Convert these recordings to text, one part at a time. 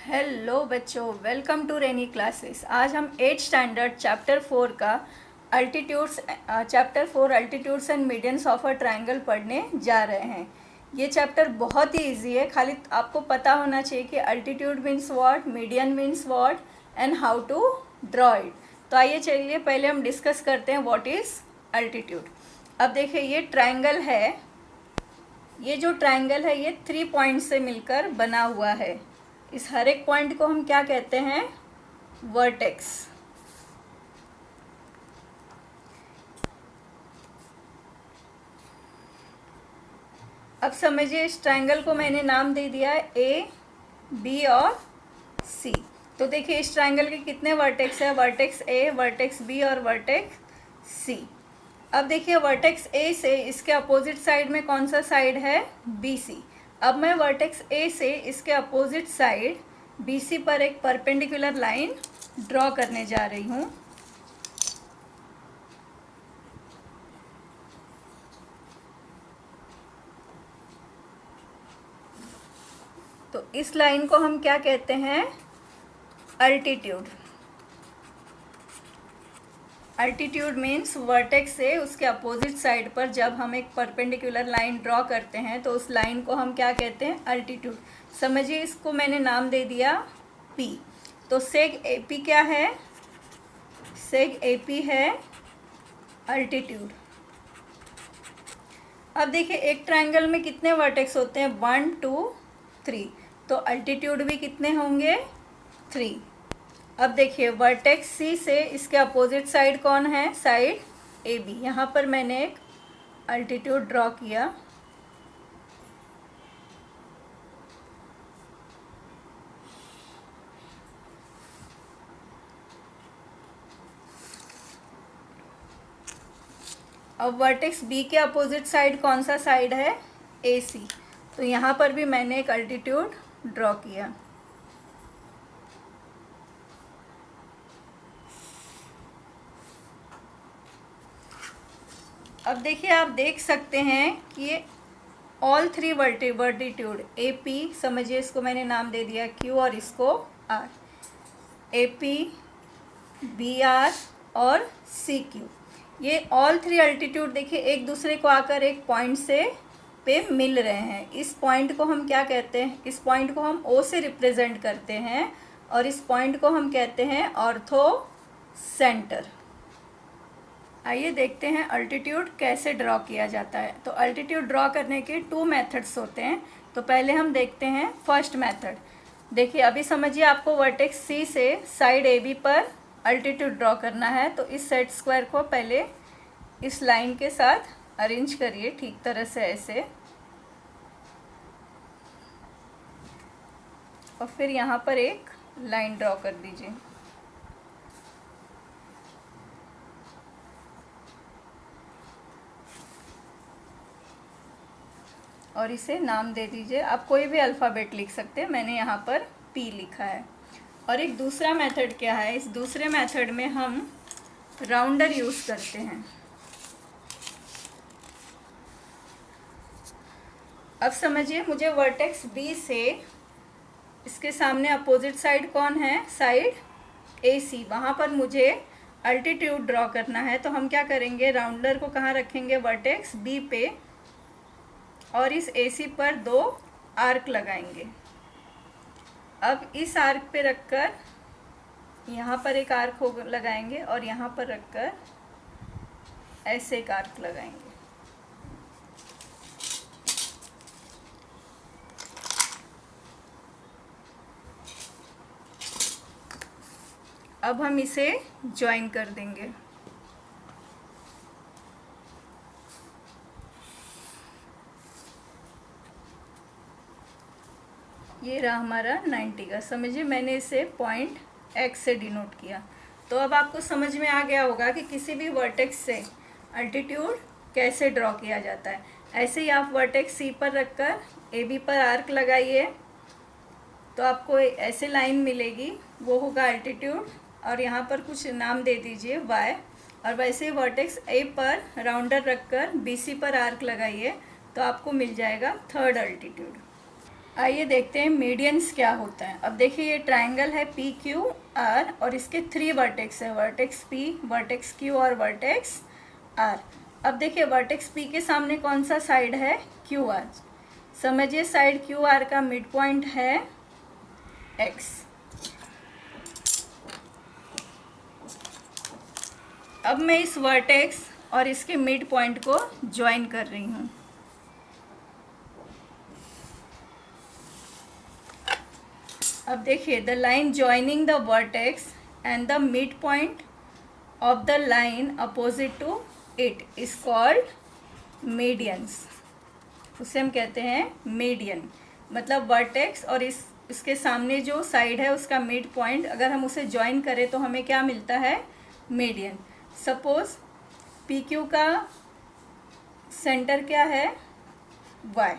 Hello बच्चों, welcome to rainy classes. आज हम 8th स्टैंडर्ड चैप्टर 4 का altitudes and medians of a triangle पढ़ने जा रहे हैं। ये चैप्टर बहुत ही इजी है, खाली आपको पता होना चाहिए कि altitude means what, median means what and how to draw it. तो आइए चलिए पहले हम डिस्कस करते हैं व्हाट इज़ अल्टीट्यूड। अब देखिए ये ट्रायंगल है, ये जो ट्रायंगल है ये 3 पॉइंट से मिलकर बना हुआ है। इस हर एक पॉइंट को हम क्या कहते हैं? वर्टेक्स। अब समझिए, इस ट्रायंगल को मैंने नाम दे दिया है ए, बी और सी। तो देखिए इस ट्रायंगल के कितने वर्टेक्स है? वर्टेक्स ए, वर्टेक्स बी और वर्टेक्स सी। अब देखिए वर्टेक्स ए से इसके अपोजिट साइड में कौन सा साइड है? B C. अब मैं वर्टेक्स ए से इसके अपोजिट साइड बी सी पर एक परपेंडिकुलर लाइन ड्रॉ करने जा रही हूँ। तो इस लाइन को हम क्या कहते हैं? अल्टीट्यूड। अल्टीट्यूड मीन्स वर्टेक्स से उसके अपोजिट साइड पर जब हम एक परपेंडिकुलर लाइन ड्रॉ करते हैं तो उस लाइन को हम क्या कहते हैं? अल्टीट्यूड। समझिए, इसको मैंने नाम दे दिया पी। तो सेग ए पी क्या है? सेग ए पी है अल्टीट्यूड। अब देखिए एक ट्रायंगल में कितने वर्टेक्स होते हैं? 1 2 3। तो अल्टीट्यूड भी कितने होंगे? 3। अब देखिए वर्टेक्स सी से इसके अपोजिट साइड कौन है? Side A B. यहाँ पर मैंने एक अल्टीट्यूड ड्रॉ किया। अब वर्टेक्स बी के अपोजिट साइड कौन सा साइड है? ए सी। तो यहाँ पर भी मैंने एक अल्टीट्यूड ड्रॉ किया। अब देखिए आप देख सकते हैं कि ये ऑल 3 वर्टिट्यूड ए पी, समझिए इसको मैंने नाम दे दिया क्यू और इसको R. A P, B R और सी क्यू, ये ऑल 3 अल्टीट्यूड देखिए एक दूसरे को आकर एक पॉइंट से पे मिल रहे हैं। इस पॉइंट को हम क्या कहते हैं? इस पॉइंट को हम ओ से रिप्रेजेंट करते हैं और इस पॉइंट को हम कहते हैं ऑर्थो सेंटर। आइए देखते हैं अल्टीट्यूड कैसे ड्रॉ किया जाता है। तो अल्टीट्यूड ड्रॉ करने के 2 मेथड्स होते हैं। तो पहले हम देखते हैं फर्स्ट मेथड। देखिए अभी समझिए, आपको वर्टेक्स सी से साइड ए बी पर अल्टीट्यूड ड्रॉ करना है। तो इस सेट स्क्वायर को पहले इस लाइन के साथ अरेंज करिए ठीक तरह से ऐसे, और फिर यहाँ पर एक लाइन ड्रॉ कर दीजिए। और इसे नाम दे दीजिए, आप कोई भी अल्फ़ाबेट लिख सकते हैं, मैंने यहाँ पर पी लिखा है। और एक दूसरा मेथड क्या है? इस दूसरे मेथड में हम राउंडर यूज़ करते हैं। अब समझिए, मुझे वर्टेक्स बी से इसके सामने अपोजिट साइड कौन है? साइड ए सी। वहाँ पर मुझे अल्टीट्यूड ड्रॉ करना है। तो हम क्या करेंगे? राउंडर को कहाँ रखेंगे? वर्टेक्स बी पे, और इस AC पर 2 आर्क लगाएंगे। अब इस आर्क पे रखकर यहाँ पर एक आर्क लगाएंगे और यहाँ पर रखकर ऐसे एक आर्क लगाएंगे। अब हम इसे ज्वाइन कर देंगे। ये रहा हमारा 90 का। समझिए मैंने इसे पॉइंट X से डिनोट किया। तो अब आपको समझ में आ गया होगा कि किसी भी वर्टेक्स से अल्टीट्यूड कैसे ड्रॉ किया जाता है। ऐसे ही आप वर्टेक्स C पर रखकर AB पर आर्क लगाइए तो आपको ऐसे लाइन मिलेगी, वो होगा अल्टीट्यूड। और यहाँ पर कुछ नाम दे दीजिए Y। और वैसे ही वर्टेक्स A पर राउंडर रखकर BC पर आर्क लगाइए तो आपको मिल जाएगा थर्ड अल्टीट्यूड। आइए देखते हैं मीडियंस क्या होता है। अब देखिए ये ट्राइंगल है पी क्यू आर और इसके 3 वर्टेक्स है, वर्टेक्स पी, वर्टेक्स क्यू और वर्टेक्स आर। अब देखिए वर्टेक्स पी के सामने कौन सा साइड है, क्यू आर। समझिए साइड क्यू आर का मिड पॉइंट है एक्स। अब मैं इस वर्टेक्स और इसके मिड पॉइंट को ज्वाइन कर रही हूँ। अब देखिए the line joining the vertex and the mid point of the line opposite to it is called medians. उसे हम कहते हैं मीडियन। मतलब वर्टेक्स और इसके सामने जो साइड है उसका मिड पॉइंट अगर हम उसे ज्वाइन करें तो हमें क्या मिलता है, मीडियन। सपोज पी क्यू का सेंटर क्या है, वाई।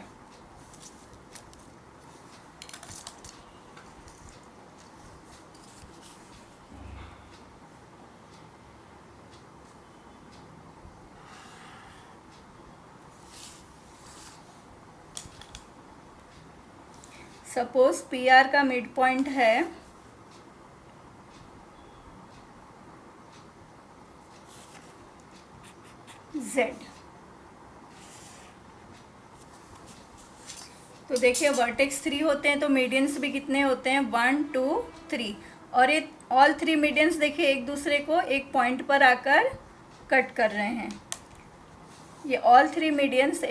सपोज पी आर का मिड पॉइंट है जेड। तो देखिए वर्टेक्स 3 होते हैं तो मीडियंस भी कितने होते हैं, 1 2 3। और ये ऑल 3 मीडियंस देखिए एक दूसरे को एक पॉइंट पर आकर कट कर रहे हैं। ये ऑल 3 मीडियंस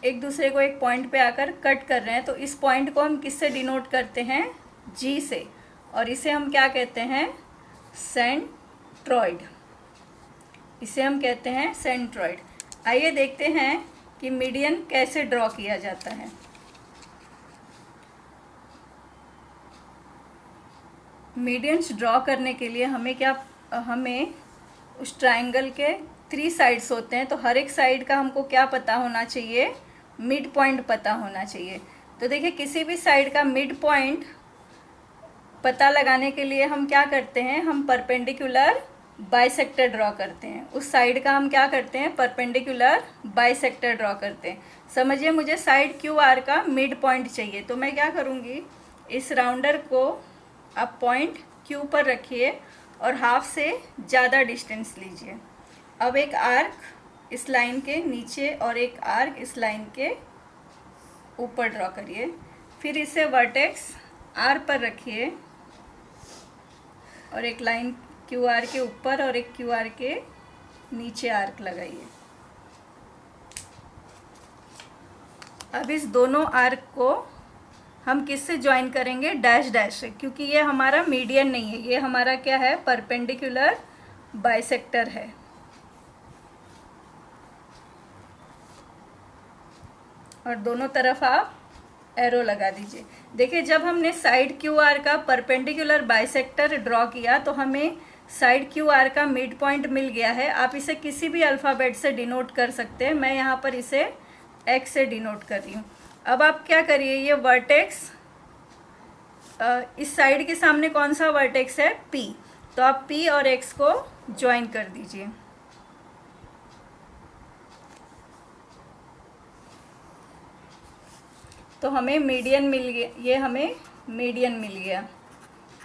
एक दूसरे को एक पॉइंट पे आकर कट कर रहे हैं। तो इस पॉइंट को हम किससे डिनोट करते हैं, जी से। और इसे हम क्या कहते हैं, सेंट्रॉइड। इसे हम कहते हैं सेंट्रॉइड। आइए देखते हैं कि मीडियन कैसे ड्रॉ किया जाता है। मीडियंस ड्रॉ करने के लिए हमें उस ट्राइंगल के 3 साइड्स होते हैं। तो हर एक साइड का हमको क्या पता होना चाहिए, मिड पॉइंट पता होना चाहिए। तो देखिए किसी भी साइड का मिड पॉइंट पता लगाने के लिए हम क्या करते हैं, हम परपेंडिकुलर बाइसेक्टर ड्रॉ करते हैं। उस साइड का हम क्या करते हैं, परपेंडिकुलर बाइसेक्टर ड्रॉ करते हैं। समझिए मुझे साइड क्यू आर का मिड पॉइंट चाहिए। तो मैं क्या करूँगी, इस राउंडर को आप पॉइंट क्यू पर रखिए और हाफ से ज़्यादा डिस्टेंस लीजिए। अब एक आर्क इस लाइन के नीचे और एक आर्क इस लाइन के ऊपर ड्रॉ करिए। फिर इसे वर्टेक्स आर पर रखिए और एक लाइन क्यू आर के ऊपर और एक क्यू आर के नीचे आर्क लगाइए। अब इस दोनों आर्क को हम किससे ज्वाइन करेंगे, डैश डैश से, क्योंकि ये हमारा मीडियन नहीं है, ये हमारा क्या है, परपेंडिकुलर बाइसेक्टर है। और दोनों तरफ आप एरो लगा दीजिए। देखिए जब हमने साइड क्यू आर का परपेंडिकुलर बाइसेक्टर ड्रॉ किया तो हमें साइड क्यू आर का मिड पॉइंट मिल गया है। आप इसे किसी भी अल्फ़ाबेट से डिनोट कर सकते हैं। मैं यहाँ पर इसे एक्स से डिनोट कर रही हूँ। अब आप क्या करिए, ये वर्टेक्स इस साइड के सामने कौन सा वर्टेक्स है, पी। तो आप पी और एक्स को ज्वाइन कर दीजिए। तो हमें मीडियन मिल गया, ये हमें मीडियन मिल गया।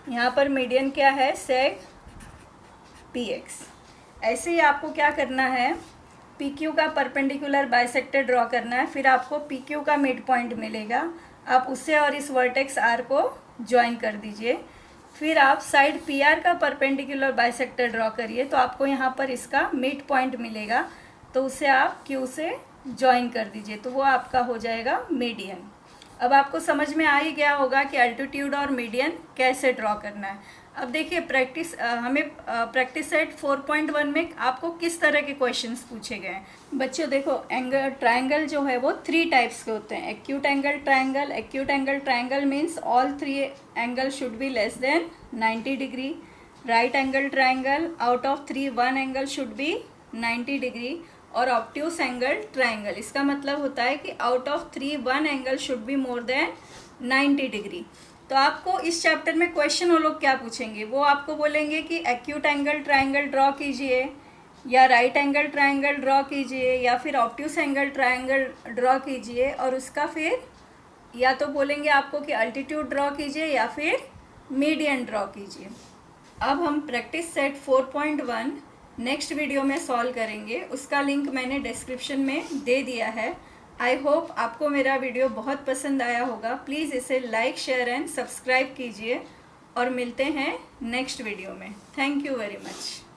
यहाँ पर मीडियन क्या है, सेग पी एक्स। ऐसे ही आपको क्या करना है, पी क्यू का परपेंडिकुलर बाइसेक्टर ड्रॉ करना है। फिर आपको पी क्यू का मिड पॉइंट मिलेगा, आप उससे और इस वर्टेक्स आर को ज्वाइन कर दीजिए। फिर आप साइड पी आर का परपेंडिकुलर बाइसेक्टर ड्रॉ करिए तो आपको यहाँ पर इसका मिड पॉइंट मिलेगा। तो उसे आप क्यू से ज्वाइन कर दीजिए, तो वो आपका हो जाएगा मीडियन। अब आपको समझ में आ ही गया होगा कि अल्टीट्यूड और मीडियन कैसे ड्रॉ करना है। अब देखिए हमें प्रैक्टिस सेट 4.1 में आपको किस तरह के क्वेश्चंस पूछे गए हैं। बच्चों देखो, ट्राइंगल जो है वो 3 टाइप्स के होते हैं। Acute angle triangle. Acute angle triangle means all 3 angle should be less than 90 degree. Right angle triangle, out of 3 1 angle should be 90 degree. और ऑब्ट्यूस एंगल ट्राइंगल, इसका मतलब होता है कि out of 3 1 angle should be more than 90 degree. तो आपको इस chapter में क्वेश्चन वो लोग क्या पूछेंगे, वो आपको बोलेंगे कि एक्यूट एंगल ट्राइंगल ड्रॉ कीजिए, या राइट एंगल ट्राइंगल ड्रॉ कीजिए, या फिर ऑब्ट्यूस एंगल ट्राइंगल ड्रॉ कीजिए और उसका फिर या तो बोलेंगे आपको कि अल्टीट्यूड ड्रॉ कीजिए या फिर मीडियन ड्रॉ कीजिए। अब हम प्रैक्टिस सेट 4.1 नेक्स्ट वीडियो में सॉल्व करेंगे। उसका लिंक मैंने डिस्क्रिप्शन में दे दिया है। आई होप आपको मेरा वीडियो बहुत पसंद आया होगा। प्लीज़ इसे लाइक, शेयर एंड सब्सक्राइब कीजिए और मिलते हैं नेक्स्ट वीडियो में। Thank you very much.